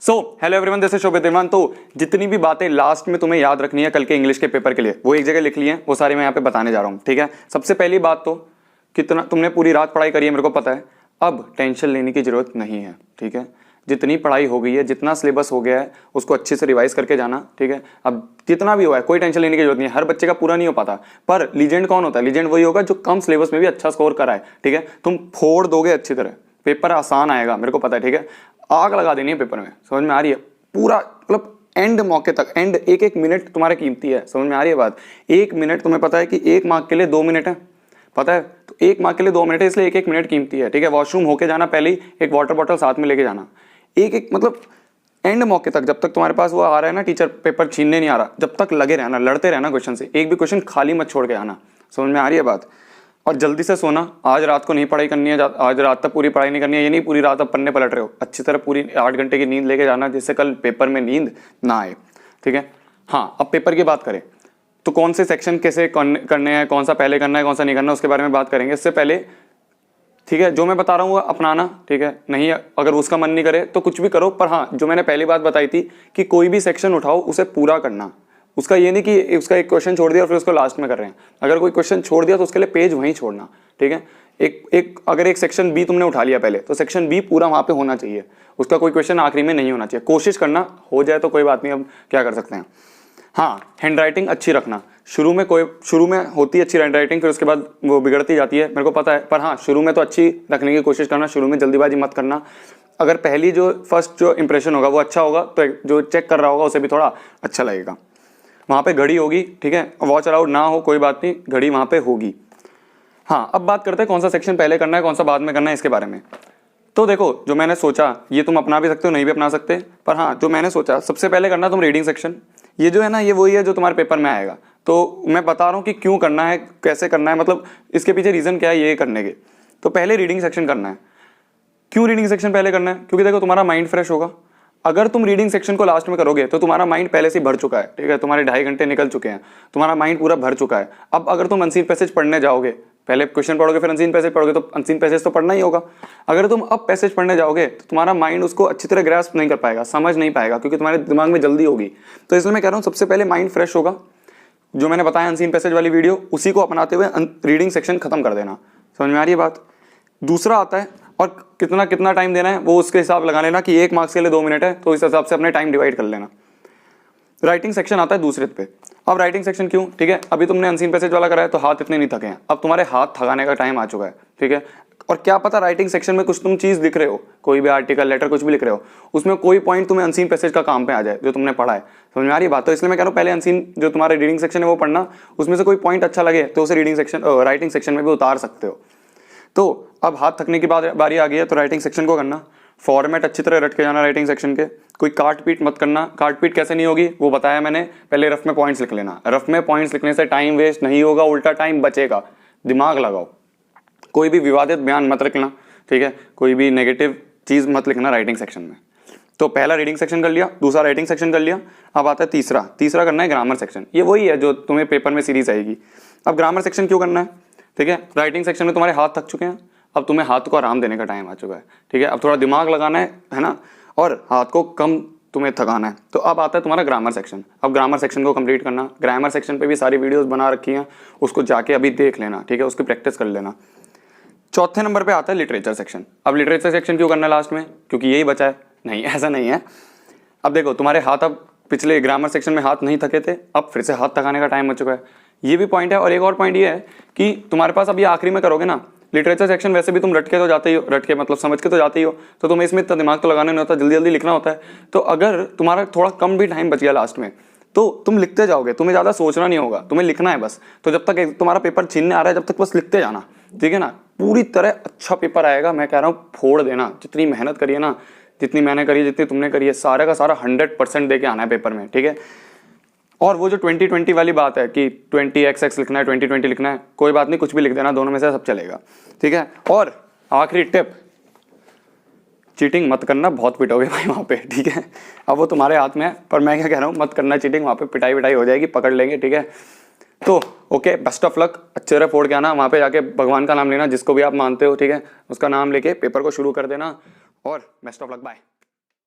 Hello everyone, this is शोभित ईमान। तो जितनी भी बातें लास्ट में तुम्हें याद रखनी है कल के इंग्लिश के पेपर के लिए, वो एक जगह लिख ली है, वो सारी मैं यहाँ पे बताने जा रहा हूँ। ठीक है, सबसे पहली बात तो कितना तुमने पूरी रात पढ़ाई करी है मेरे को पता है, अब टेंशन लेने की जरूरत नहीं है। ठीक है, जितनी पढ़ाई हो गई है, जितना सिलेबस हो गया है उसको अच्छे से रिवाइज करके जाना। ठीक है, अब जितना भी हुआ है कोई टेंशन लेने की जरूरत नहीं है। हर बच्चे का पूरा नहीं हो पाता, पर लीजेंड कौन होता है? लीजेंड वही होगा जो कम सिलेबस में भी अच्छा स्कोर कराए। ठीक है, तुम फोड़ दोगे अच्छी तरह, पेपर आसान आएगा मेरे को पता है। ठीक है, आग लगा देनी है पेपर में, समझ में आ रही है? पूरा मतलब एंड मौके तक, एंड एक एक मिनट तुम्हारा कीमती है, समझ में आ रही है बात? एक मिनट तुम्हें पता है कि एक मार्क के लिए 2 मिनट है, पता है? तो एक मार्क के लिए 2 मिनट है, इसलिए एक एक मिनट कीमती है। ठीक है, वॉशरूम होके जाना, पहले ही एक वाटर बॉटल साथ में लेके जाना। एक एक मतलब एंड मौके तक, जब तक तुम्हारे पास वो आ रहा है ना, टीचर पेपर छीनने नहीं आ रहा, जब तक लगे रहना, लड़ते रहना क्वेश्चन से, एक भी क्वेश्चन खाली मत छोड़ के आना। समझ में आ रही है बात? और जल्दी से सोना। आज रात को नहीं पढ़ाई करनी है, आज रात तक पूरी पढ़ाई नहीं करनी है। ये नहीं पूरी रात अब पन्ने पलट रहे हो, अच्छी तरह पूरी 8 घंटे की नींद लेके जाना, जिससे कल पेपर में नींद ना आए। ठीक है, हाँ, अब पेपर की बात करें तो कौन से सेक्शन कैसे करने हैं, कौन सा पहले करना है, कौन सा नहीं करना, उसके बारे में बात करेंगे। इससे पहले ठीक है, जो मैं बता रहा हूँ अपनाना। ठीक है, नहीं अगर उसका मन नहीं करे तो कुछ भी करो, पर हाँ, जो मैंने पहली बात बताई थी कि कोई भी सेक्शन उठाओ उसे पूरा करना। उसका ये नहीं कि उसका एक क्वेश्चन छोड़ दिया और फिर उसको लास्ट में कर रहे हैं। अगर कोई क्वेश्चन छोड़ दिया तो उसके लिए पेज वहीं छोड़ना। ठीक है, अगर एक सेक्शन बी तुमने उठा लिया पहले, तो सेक्शन बी पूरा वहां पे होना चाहिए, उसका कोई क्वेश्चन आखिरी में नहीं होना चाहिए। कोशिश करना, हो जाए तो कोई बात नहीं, अब क्या कर सकते हैं। हाँ, हैंड राइटिंग अच्छी रखना। शुरू में होती है अच्छी हैंड राइटिंग, फिर उसके बाद वो बिगड़ती जाती है, मेरे को पता है, पर हाँ, शुरू में तो अच्छी रखने की कोशिश करना। शुरू में जल्दीबाजी मत करना। अगर पहली फर्स्ट जो इंप्रेशन होगा वो अच्छा होगा तो जो चेक कर रहा होगा उसे भी थोड़ा अच्छा लगेगा। वहाँ पे घड़ी होगी, ठीक है, वॉच अलाउड ना हो कोई बात नहीं, घड़ी वहाँ पे होगी। हाँ, अब बात करते हैं कौन सा सेक्शन पहले करना है, कौन सा बाद में करना है, इसके बारे में। तो देखो, जो मैंने सोचा, ये तुम अपना भी सकते हो, नहीं भी अपना सकते, पर हाँ, जो मैंने सोचा सबसे पहले करना तुम रीडिंग सेक्शन। ये जो है ना, ये वही है जो तुम्हारे पेपर में आएगा। तो मैं बता रहा हूँ कि क्यों करना है, कैसे करना है, मतलब इसके पीछे रीजन क्या है ये करने के। तो पहले रीडिंग सेक्शन करना है। क्यों रीडिंग सेक्शन पहले करना है? क्योंकि देखो, तुम्हारा माइंड फ्रेश होगा। अगर तुम रीडिंग सेक्शन को लास्ट में करोगे तो तुम्हारा माइंड पहले से भर चुका है। ठीक है, तुम्हारे 2.5 घंटे निकल चुके हैं, तुम्हारा माइंड पूरा भर चुका है। अब अगर तुम अनसीन पैसेज पढ़ने जाओगे, पहले क्वेश्चन पढ़ोगे फिर अनसीन पैसेज पढ़ोगे, तो अनसीन पैसेज तो पढ़ना ही होगा। अगर तुम अब पैसेज पढ़ने जाओगे तो तुम्हारा माइंड उसको अच्छी तरह ग्रास्प नहीं कर पाएगा, समझ नहीं पाएगा, क्योंकि तुम्हारे दिमाग में जल्दी होगी। तो इसलिए मैं कह रहा हूँ सबसे पहले माइंड फ्रेश होगा, जो मैंने बताया अनसीन पैसेज वाली वीडियो, उसी को अपनाते हुए रीडिंग सेक्शन खत्म कर देना। समझ में आ रही है बात? दूसरा आता है, और कितना टाइम देना है वो उसके हिसाब लगा लेना कि 1 मार्क्स के लिए 2 मिनट है, तो इस हिसाब से अपने टाइम डिवाइड कर लेना। राइटिंग सेक्शन आता है दूसरे पे। अब राइटिंग सेक्शन क्यों? ठीक है, अभी तुमने अनसीन पैसेज वाला करा है तो हाथ इतने नहीं थके हैं, अब तुम्हारे हाथ थकाने का टाइम आ चुका है। ठीक है, और क्या पता राइटिंग सेक्शन में कुछ तुम चीज लिख रहे हो, कोई भी आर्टिकल, लेटर, कुछ भी लिख रहे हो, उसमें कोई पॉइंट तुम्हें अनसीन पैसेज का काम पे आ जाए जो तुमने पढ़ा है। समझ में आ रही बात? तो इसलिए मैं कह रहा हूँ पहले अनसीन जो तुम्हारा रीडिंग सेक्शन है वो पढ़ना, उसमें से कोई पॉइंट अच्छा लगे तो उसे राइटिंग सेक्शन में भी उतार सकते हो। तो अब हाथ थकने की बारी आ गई है, तो राइटिंग सेक्शन को करना। फॉर्मेट अच्छी तरह रट के जाना राइटिंग सेक्शन के, कोई काट पीट मत करना। काट पीट कैसे नहीं होगी वो बताया मैंने, पहले रफ में पॉइंट्स लिख लेना। रफ में पॉइंट्स लिखने से टाइम वेस्ट नहीं होगा, उल्टा टाइम बचेगा। दिमाग लगाओ, कोई भी विवादित बयान मत लिखना। ठीक है, कोई भी नेगेटिव चीज मत लिखना राइटिंग सेक्शन में। तो पहला रीडिंग सेक्शन कर लिया, दूसरा राइटिंग सेक्शन कर लिया। अब आता है तीसरा करना है ग्रामर सेक्शन। ये वही है जो तुम्हें पेपर में सीरीज आएगी। अब ग्रामर सेक्शन क्यों करना है? ठीक है, राइटिंग सेक्शन में तुम्हारे हाथ थक चुके हैं, अब तुम्हें हाथ को आराम देने का टाइम आ चुका है। ठीक है, अब थोड़ा दिमाग लगाना है ना, और हाथ को कम तुम्हें थकाना है। तो अब आता है तुम्हारा ग्रामर सेक्शन। अब ग्रामर सेक्शन को कंप्लीट करना। ग्रामर सेक्शन पे भी सारी वीडियोस बना रखी हैं, उसको जाके अभी देख लेना। ठीक है, उसकी प्रैक्टिस कर लेना। चौथे नंबर पे आता है लिटरेचर सेक्शन। अब लिटरेचर सेक्शन क्यों करना है लास्ट में? क्योंकि यही बचा है? नहीं, ऐसा नहीं है। अब देखो, तुम्हारे हाथ अब पिछले ग्रामर सेक्शन में हाथ नहीं थके थे, अब फिर से हाथ थकाने का टाइम हो चुका है, ये भी पॉइंट है। और एक और पॉइंट ये है कि तुम्हारे पास अब ये आखिरी में करोगे ना लिटरेचर सेक्शन, वैसे भी तुम रट के तो जाते ही हो, रट के मतलब समझ के तो जाते ही हो, तो तुम्हें इसमें इतना दिमाग तो लगाना नहीं होता, जल्दी जल्दी लिखना होता है। तो अगर तुम्हारा थोड़ा कम भी टाइम बच गया लास्ट में, तो तुम लिखते जाओगे, तुम्हें ज़्यादा सोचना नहीं होगा, तुम्हें लिखना है बस। तो जब तक तुम्हारा पेपर छीनने आ रहा है, जब तक बस लिखते जाना। ठीक है ना, पूरी तरह अच्छा पेपर आएगा, मैं कह रहा हूँ फोड़ देना। जितनी मेहनत करिए ना, जितनी मैंने करी है, जितनी तुमने करी है, सारा का सारा 100% दे के आना है पेपर में। ठीक है, और वो जो 20-20 वाली बात है कि 20XX लिखना है, 20-20 लिखना है, कोई बात नहीं, कुछ भी लिख देना, दोनों में से सब चलेगा। ठीक है, और आखिरी टिप, चीटिंग मत करना, बहुत पिटोगे भाई वहाँ पे। ठीक है, अब वो तुम्हारे हाथ में है, पर मैं क्या कह रहा हूँ, मत करना चीटिंग, वहाँ पे पिटाई विटाई हो जाएगी, पकड़ लेंगे। ठीक है, तो ओके, बेस्ट ऑफ लक, अच्छे तरह फोड़ के आना। वहाँ पे जाके भगवान का नाम लेना, जिसको भी आप मानते हो, ठीक है, उसका नाम लेके पेपर को शुरू कर देना, और बेस्ट ऑफ लक, बाय।